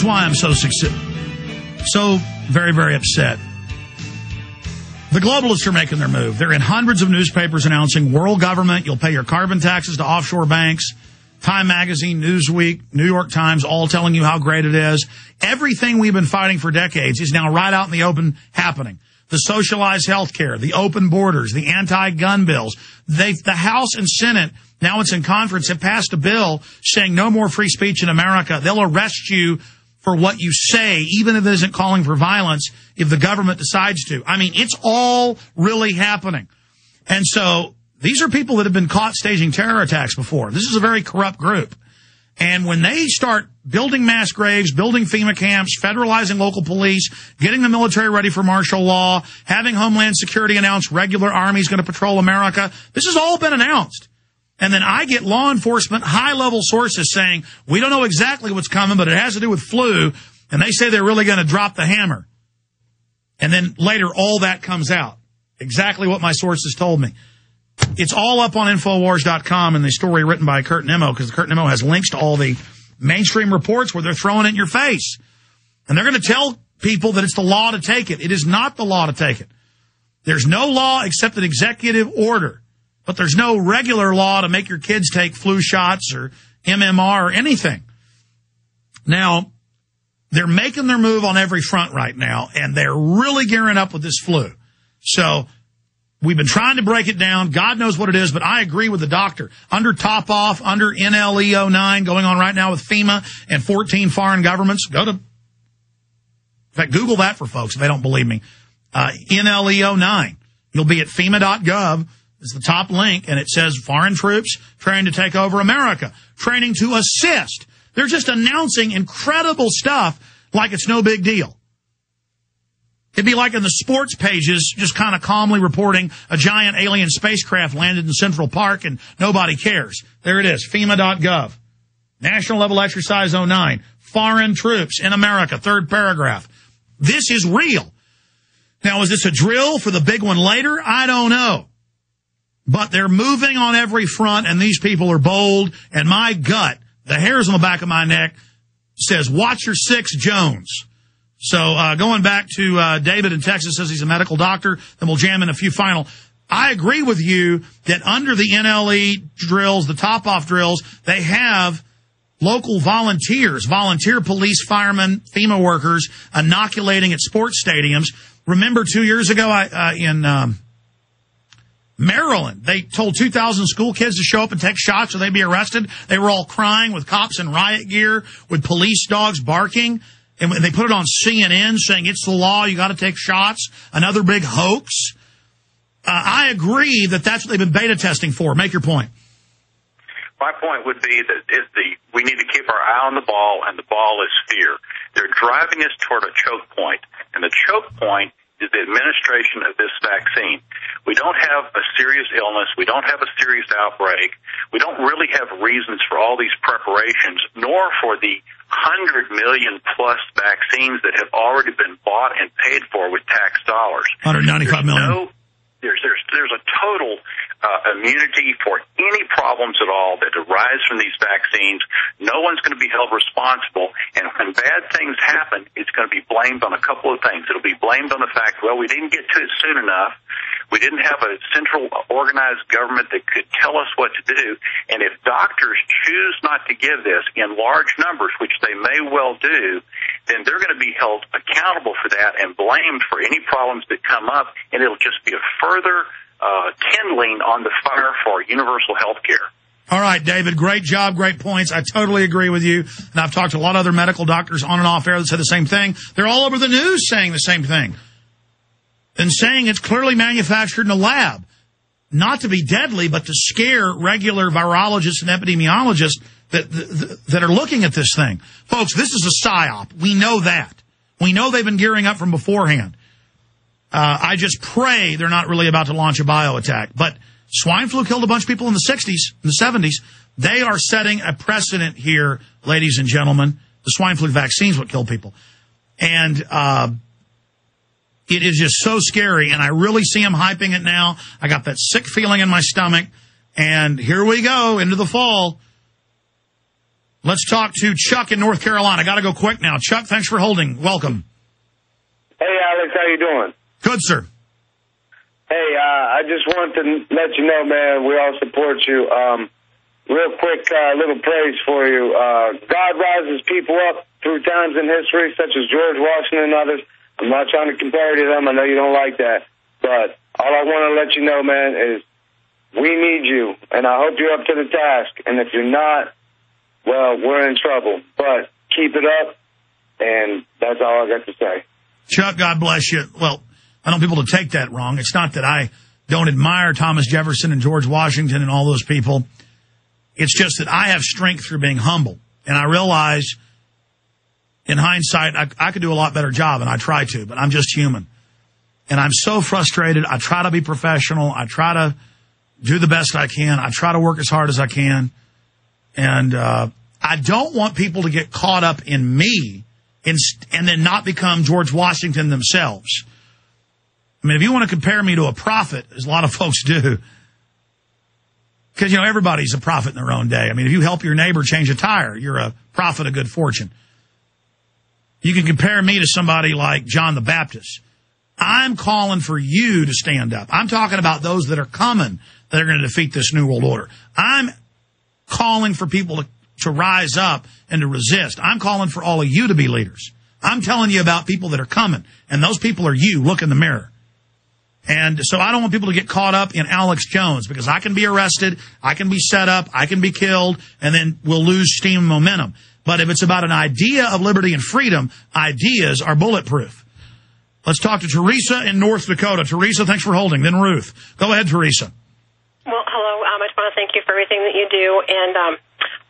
why I'm so very, very upset. The globalists are making their move. They're in hundreds of newspapers announcing world government, you'll pay your carbon taxes to offshore banks. Time Magazine, Newsweek, New York Times, all telling you how great it is. Everything we've been fighting for decades is now right out in the open happening. The socialized health care, the open borders, the anti-gun bills. The House and Senate, now it's in conference, have passed a bill saying no more free speech in America. They'll arrest you for what you say, even if it isn't calling for violence, if the government decides to. I mean, it's all really happening. And so these are people that have been caught staging terror attacks before. This is a very corrupt group. And when they start building mass graves, building FEMA camps, federalizing local police, getting the military ready for martial law, having Homeland Security announce regular armies going to patrol America, this has all been announced. And then I get law enforcement, high-level sources saying, we don't know exactly what's coming, but it has to do with flu, and they say they're really going to drop the hammer. And then later, all that comes out. Exactly what my sources told me. It's all up on Infowars.com in the story written by Kurt Nimmo, because Kurt Nimmo has links to all the mainstream reports where they're throwing it in your face. And they're going to tell people that it's the law to take it. It is not the law to take it. There's no law except an executive order. But there's no regular law to make your kids take flu shots or MMR or anything. Now, they're making their move on every front right now, and they're really gearing up with this flu. So we've been trying to break it down. God knows what it is, but I agree with the doctor. Under top-off, under NLE 09, going on right now with FEMA and 14 foreign governments. In fact, Google that for folks if they don't believe me. NLE 09. You'll be at FEMA.gov. It's the top link, and it says foreign troops training to take over America, training to assist. They're just announcing incredible stuff like it's no big deal. It'd be like in the sports pages, just kind of calmly reporting a giant alien spacecraft landed in Central Park and nobody cares. There it is, FEMA.gov. National Level Exercise 09. Foreign troops in America, third paragraph. This is real. Now, is this a drill for the big one later? I don't know. But they're moving on every front, and these people are bold. And my gut, the hairs on the back of my neck, says, watch your six, Jones. So going back to David in Texas, says he's a medical doctor. Then we'll jam in a few final. I agree with you that under the NLE drills, the top-off drills, they have local volunteers, volunteer police, firemen, FEMA workers inoculating at sports stadiums. Remember 2 years ago in Maryland, they told 2,000 school kids to show up and take shots or they'd be arrested. They were all crying with cops in riot gear, with police dogs barking. And they put it on CNN saying it's the law, you got to take shots. Another big hoax. I agree that that's what they've been beta testing for. Make your point. My point would be that we need to keep our eye on the ball, and the ball is fear. They're driving us toward a choke point, and the choke point is the administration of this vaccine. We don't have a serious illness. We don't have a serious outbreak. We don't really have reasons for all these preparations, nor for the 100 million plus vaccines that have already been bought and paid for with tax dollars. 195 million. There's a total immunity for any problems at all that arise from these vaccines. No one's going to be held responsible. And when bad things happen, it's going to be blamed on a couple of things. It'll be blamed on the fact, well, we didn't get to it soon enough. We didn't have a central organized government that could tell us what to do. And if doctors choose not to give this in large numbers, which they may well do, then they're going to be held accountable for that and blamed for any problems that come up. And it'll just be a further kindling on the fire for universal health care. All right, David, great job, great points. I totally agree with you. And I've talked to a lot of other medical doctors on and off air that said the same thing. They're all over the news saying the same thing. And saying it's clearly manufactured in a lab. Not to be deadly, but to scare regular virologists and epidemiologists that are looking at this thing. Folks, this is a psyop. We know that. We know they've been gearing up from beforehand. I just pray they're not really about to launch a bio attack. But swine flu killed a bunch of people in the 60s, in the 70s. They are setting a precedent here, ladies and gentlemen. The swine flu vaccine is what killed people. And it is just so scary, and I really see them hyping it now. I got that sick feeling in my stomach, and here we go into the fall. Let's talk to Chuck in North Carolina. Got to go quick now. Chuck, thanks for holding. Welcome. Hey, Alex, how you doing? Good, sir. Hey, I just wanted to let you know, man, we all support you. Real quick, little praise for you. God rises people up through times in history, such as George Washington and others. I'm not trying to compare to them. I know you don't like that. But all I want to let you know, man, is we need you, and I hope you're up to the task. And if you're not, well, we're in trouble. But keep it up, and that's all I got to say. Chuck, God bless you. Well, I don't want people to take that wrong. It's not that I don't admire Thomas Jefferson and George Washington and all those people. It's just that I have strength through being humble. And I realize, in hindsight, I could do a lot better job, and I try to, but I'm just human. And I'm so frustrated. I try to be professional. I try to do the best I can. I try to work as hard as I can. And I don't want people to get caught up in me and then not become George Washington themselves. I mean, if you want to compare me to a prophet, as a lot of folks do, because, you know, everybody's a prophet in their own day. I mean, if you help your neighbor change a tire, you're a prophet of good fortune. You can compare me to somebody like John the Baptist. I'm calling for you to stand up. I'm talking about those that are coming that are going to defeat this New World Order. I'm calling for people to rise up and to resist. I'm calling for all of you to be leaders. I'm telling you about people that are coming, and those people are you. Look in the mirror. And so I don't want people to get caught up in Alex Jones, because I can be arrested, I can be set up, I can be killed, and then we'll lose steam and momentum. But if it's about an idea of liberty and freedom, ideas are bulletproof. Let's talk to Teresa in North Dakota. Teresa, thanks for holding. Then Ruth. Go ahead, Teresa. Well, hello. I just want to thank you for everything that you do. And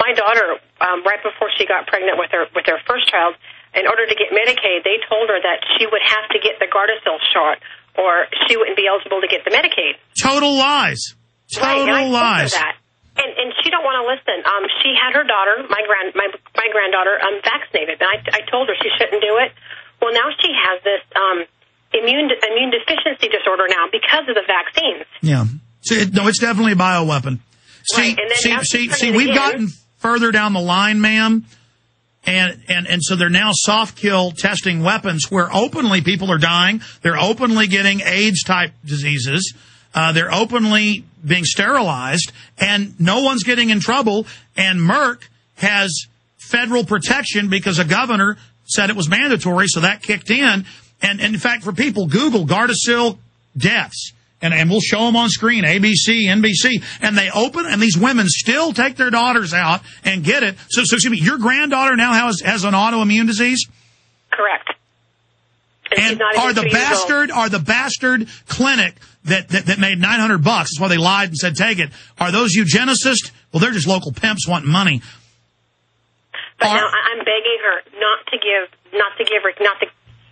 my daughter, right before she got pregnant with her first child, in order to get Medicaid, they told her that she would have to get the Gardasil shot, or she wouldn't be eligible to get the Medicaid. Total lies. Total lies. That. And she don't want to listen. She had her daughter, my granddaughter, vaccinated, and I told her she shouldn't do it. Well, now she has this immune deficiency disorder now because of the vaccines. Yeah. No, it's definitely a bioweapon. Right. See, we've gotten further down the line, ma'am, and so they're now soft kill testing weapons where openly people are dying. They're openly getting AIDS-type diseases. They're openly being sterilized, and no one's getting in trouble. And Merck has federal protection because a governor said it was mandatory, so that kicked in. And in fact, for people, Google Gardasil deaths, and we'll show them on screen, ABC, NBC, and they open, and these women still take their daughters out and get it. So excuse me, your granddaughter now has an autoimmune disease? Correct. And are the bastard clinic that made $900, that's why they lied and said take it, are those eugenicists? Well, they're just local pimps wanting money. But now I'm begging her not to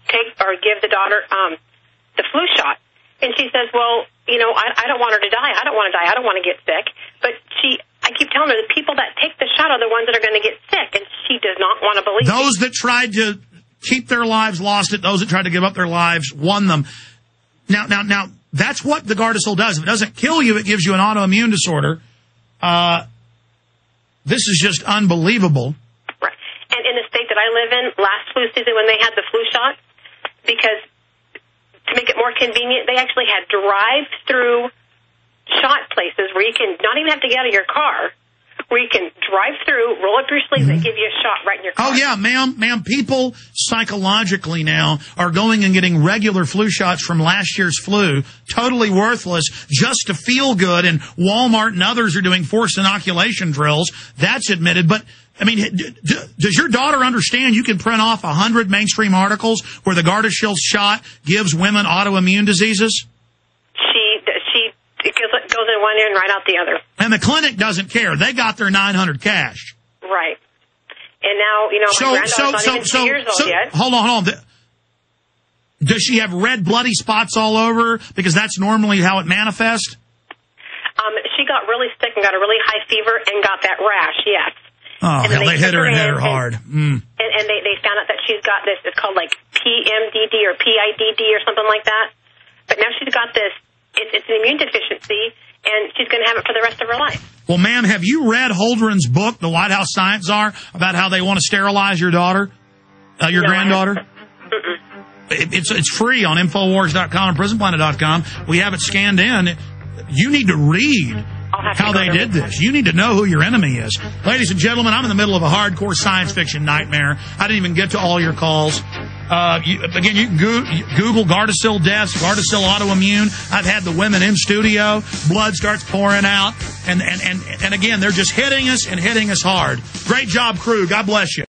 take or give the daughter the flu shot. And she says, well, you know, I don't want her to die. I don't want to die. I don't want to get sick. But I keep telling her the people that take the shot are the ones that are going to get sick, and she does not want to believe those that tried to keep their lives lost it. Those that tried to give up their lives won them. Now, that's what the Gardasil does. If it doesn't kill you, it gives you an autoimmune disorder. This is just unbelievable. Right. And in the state that I live in, last flu season when they had the flu shot, because to make it more convenient, they actually had drive-through shot places where you can not even have to get out of your car, where you can drive through, roll up your sleeves, and give you a shot right in your car. Oh, yeah, ma'am. People psychologically now are going and getting regular flu shots from last year's flu, totally worthless, just to feel good, and Walmart and others are doing forced inoculation drills. That's admitted. But, I mean, does your daughter understand you can print off 100 mainstream articles where the Gardasil shot gives women autoimmune diseases? It goes in one ear and right out the other. And the clinic doesn't care. They got their $900 cash. Right. And now, you know, my granddaughter's not even 2 years old yet. Hold on. Does she have red bloody spots all over? Because that's normally how it manifests? She got really sick and got a really high fever and got that rash, yes. Oh, hell, they hit her hard. And they found out that she's got this, it's called like PMDD or PIDD or something like that. But now she's got this. It's an immune deficiency, and she's going to have it for the rest of her life. Well, ma'am, have you read Holdren's book, The White House Science Czar, about how they want to sterilize your daughter, your granddaughter? It's free on Infowars.com and PrisonPlanet.com. We have it scanned in. You need to read how they did this. You need to know who your enemy is. Ladies and gentlemen, I'm in the middle of a hardcore science fiction nightmare. I didn't even get to all your calls. You can Google Gardasil deaths, Gardasil autoimmune. I've had the women in studio. Blood starts pouring out. And again, they're just hitting us and hitting us hard. Great job, crew. God bless you.